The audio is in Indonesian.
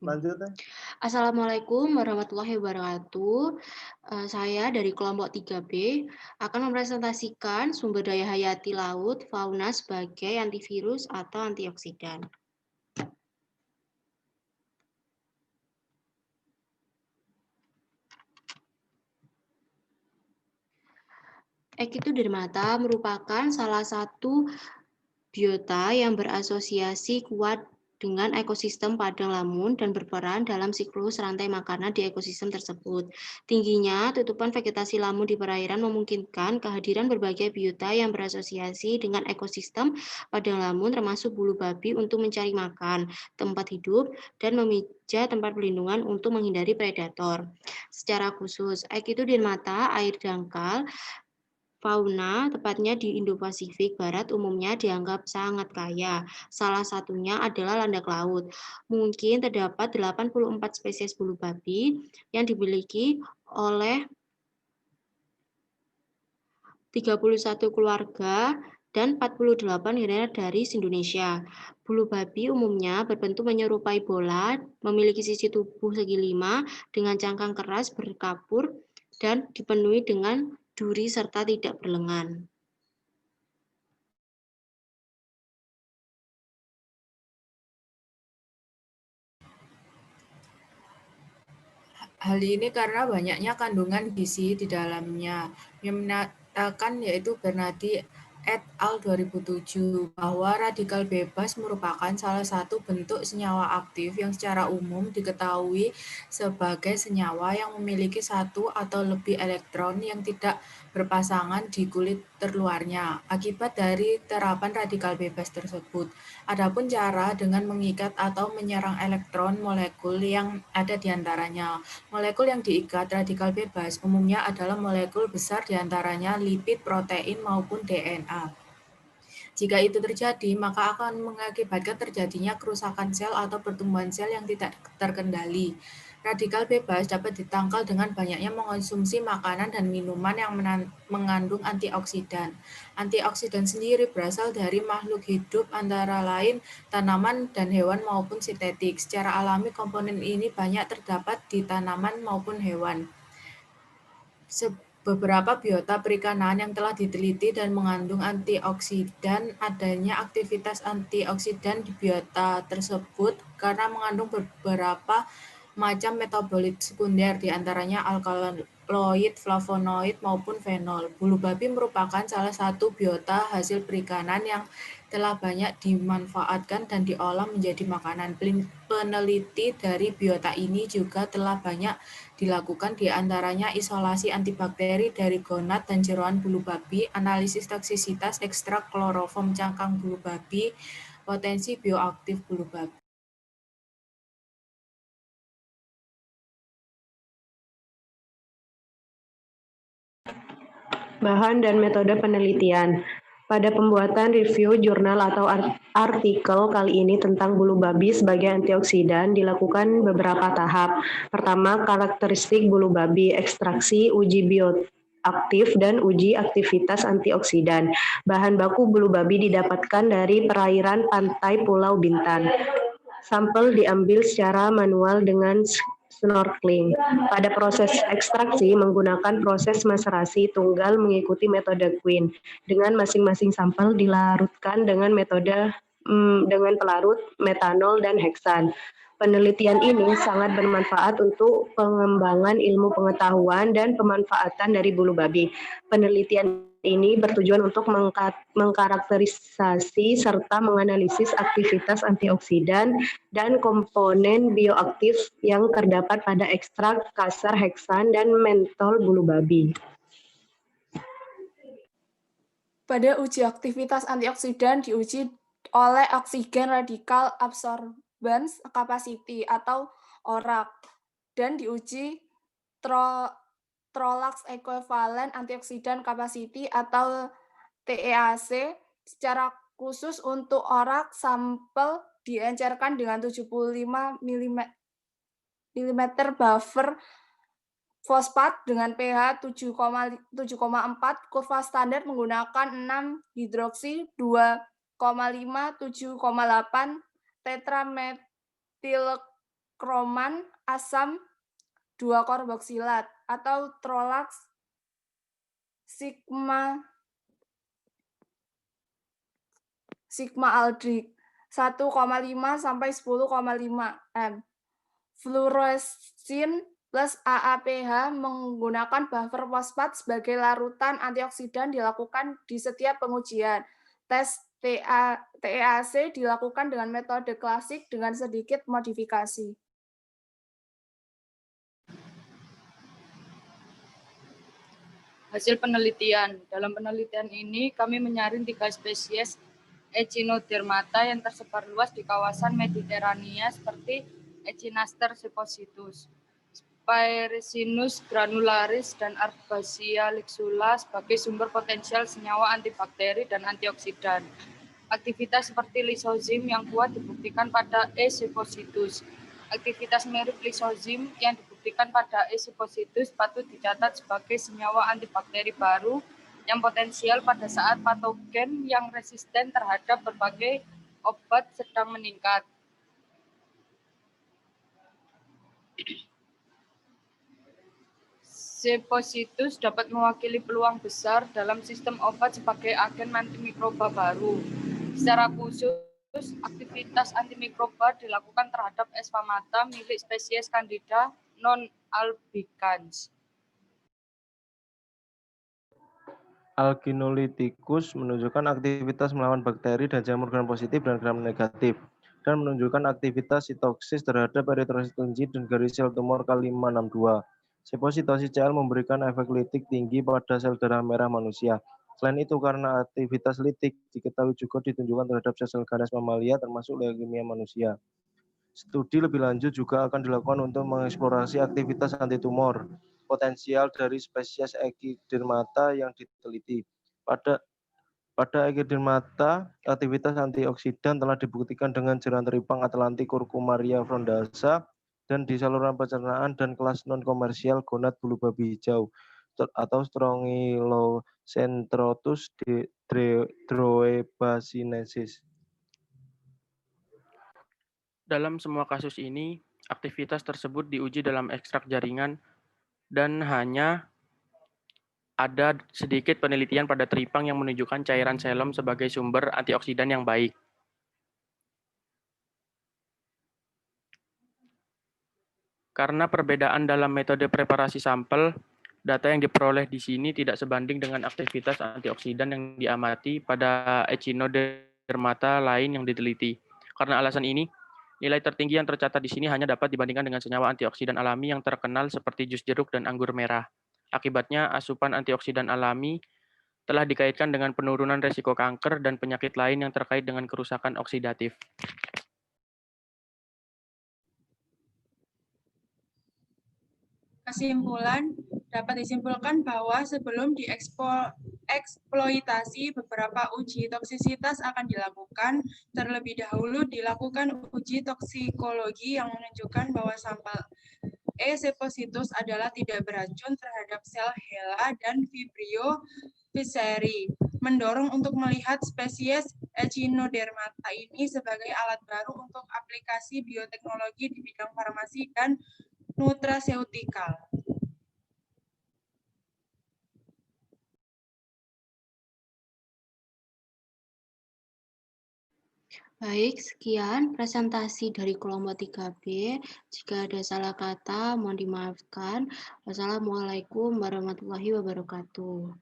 Lanjut deh. Assalamualaikum warahmatullahi wabarakatuh. Saya dari kelompok 3B akan mempresentasikan sumber daya hayati laut fauna sebagai antivirus atau antioksidan. Echinodermata merupakan salah satu biota yang berasosiasi kuat dengan ekosistem padang lamun dan berperan dalam siklus rantai makanan di ekosistem tersebut. Tingginya tutupan vegetasi lamun di perairan memungkinkan kehadiran berbagai biota yang berasosiasi dengan ekosistem padang lamun termasuk bulu babi untuk mencari makan, tempat hidup, dan memijah tempat perlindungan untuk menghindari predator. Secara khusus, Echinodermata air dangkal fauna, tepatnya di Indo-Pasifik Barat, umumnya dianggap sangat kaya. Salah satunya adalah landak laut. Mungkin terdapat 84 spesies bulu babi yang dimiliki oleh 31 keluarga dan 48 genera dari Indonesia. Bulu babi umumnya berbentuk menyerupai bola, memiliki sisi tubuh segi lima dengan cangkang keras berkapur dan dipenuhi dengan duri serta tidak berlengan. Hal ini karena banyaknya kandungan gizi di dalamnya, yang menyatakan yaitu Bernardi et al. 2007 bahwa radikal bebas merupakan salah satu bentuk senyawa aktif yang secara umum diketahui sebagai senyawa yang memiliki satu atau lebih elektron yang tidak berpasangan di kulit terluarnya akibat dari terapan radikal bebas tersebut. Adapun cara dengan mengikat atau menyerang elektron molekul yang ada di antaranya. Molekul yang diikat radikal bebas umumnya adalah molekul besar diantaranya lipid, protein, maupun DNA. Jika itu terjadi, maka akan mengakibatkan terjadinya kerusakan sel atau pertumbuhan sel yang tidak terkendali. Radikal bebas dapat ditangkal dengan banyaknya mengonsumsi makanan dan minuman yang mengandung antioksidan. Antioksidan sendiri berasal dari makhluk hidup antara lain tanaman dan hewan maupun sintetik. Secara alami komponen ini banyak terdapat di tanaman maupun hewan. Beberapa biota perikanan yang telah diteliti dan mengandung antioksidan, adanya aktivitas antioksidan di biota tersebut karena mengandung beberapa macam metabolit sekunder, diantaranya alkaloid, flavonoid, maupun fenol. Bulu babi merupakan salah satu biota hasil perikanan yang telah banyak dimanfaatkan dan diolah menjadi makanan. Peneliti dari biota ini juga telah banyak dilakukan, diantaranya isolasi antibakteri dari gonad dan jeroan bulu babi, analisis toksisitas ekstrak kloroform cangkang bulu babi, potensi bioaktif bulu babi. Bahan dan metode penelitian. Pada pembuatan review jurnal atau artikel kali ini tentang bulu babi sebagai antioksidan dilakukan beberapa tahap. Pertama, karakteristik bulu babi, ekstraksi, uji bioaktif, dan uji aktivitas antioksidan. Bahan baku bulu babi didapatkan dari perairan pantai Pulau Bintan. Sampel diambil secara manual dengan snorkeling. Pada proses ekstraksi menggunakan proses maserasi tunggal mengikuti metode Queen. Dengan masing-masing sampel dilarutkan dengan metode dengan pelarut metanol dan heksan. Penelitian ini sangat bermanfaat untuk pengembangan ilmu pengetahuan dan pemanfaatan dari bulu babi. Penelitian ini bertujuan untuk mengkarakterisasi serta menganalisis aktivitas antioksidan dan komponen bioaktif yang terdapat pada ekstrak kasar heksan dan mentol bulu babi. Pada uji aktivitas antioksidan diuji oleh oksigen radikal absorbance capacity atau ORAC dan diuji Trolax equivalent antioksidan capacity atau TEAC. Secara khusus untuk ORAC sampel diencerkan dengan 75 mm buffer fosfat dengan pH 7,4, kurva standar menggunakan 6 hidroksi 2,5, 7,8 tetrametil kroman asam 2-karboksilat atau trolax sigma-aldehyd 1,5 sampai 10,5 m. Fluoresin plus AAPH menggunakan buffer fosfat sebagai larutan antioksidan dilakukan di setiap pengujian. Tes TEAC dilakukan dengan metode klasik dengan sedikit modifikasi. Hasil penelitian. Dalam penelitian ini, kami menyaring 3 spesies Echinodermata yang tersebar luas di kawasan Mediterania seperti Echinaster sepositus, Spiracinus granularis, dan Arbacia lixula sebagai sumber potensial senyawa antibakteri dan antioksidan. Aktivitas seperti lisozim yang kuat dibuktikan pada E. sepositus. Aktivitas mirip lisozim yang dibuktikan pada E. sepositus patut dicatat sebagai senyawa antibakteri baru yang potensial pada saat patogen yang resisten terhadap berbagai obat sedang meningkat. Sepositus dapat mewakili peluang besar dalam sistem obat sebagai agen antimikroba baru. Secara khusus, aktivitas antimikroba dilakukan terhadap Sphamata milik spesies Candida non-albicans. Alginolitikus menunjukkan aktivitas melawan bakteri dan jamur gram positif dan gram negatif, dan menunjukkan aktivitas sitoksis terhadap eritrosit kelinci dan garis sel tumor K562. Sepositosis CL memberikan efek litik tinggi pada sel darah merah manusia. Selain itu, karena aktivitas litik diketahui juga ditunjukkan terhadap sel ganas mamalia termasuk leukemia manusia. Studi lebih lanjut juga akan dilakukan untuk mengeksplorasi aktivitas antitumor potensial dari spesies Echidermata yang diteliti. Pada Echidermata, aktivitas antioksidan telah dibuktikan dengan jeran teripang Atlantic Curcumaria frondosa dan di saluran pencernaan dan kelas non-komersial gonad bulu babi hijau atau Strongylocentrotus droebacinensis. Dalam semua kasus ini, aktivitas tersebut diuji dalam ekstrak jaringan dan hanya ada sedikit penelitian pada teripang yang menunjukkan cairan selum sebagai sumber antioksidan yang baik. Karena perbedaan dalam metode preparasi sampel, data yang diperoleh di sini tidak sebanding dengan aktivitas antioksidan yang diamati pada Echinodermata lain yang diteliti. Karena alasan ini, nilai tertinggi yang tercatat di sini hanya dapat dibandingkan dengan senyawa antioksidan alami yang terkenal seperti jus jeruk dan anggur merah. Akibatnya, asupan antioksidan alami telah dikaitkan dengan penurunan resiko kanker dan penyakit lain yang terkait dengan kerusakan oksidatif. Kesimpulan, dapat disimpulkan bahwa sebelum dieksploitasi, beberapa uji toksisitas akan dilakukan. Terlebih dahulu dilakukan uji toksikologi yang menunjukkan bahwa sampel E. sepositus adalah tidak beracun terhadap sel HeLa dan Vibrio fischeri, mendorong untuk melihat spesies Echinodermata ini sebagai alat baru untuk aplikasi bioteknologi di bidang farmasi dan nutraseutikal. Baik, sekian presentasi dari kelompok 3B. Jika ada salah kata, mohon dimaafkan. Wassalamualaikum warahmatullahi wabarakatuh.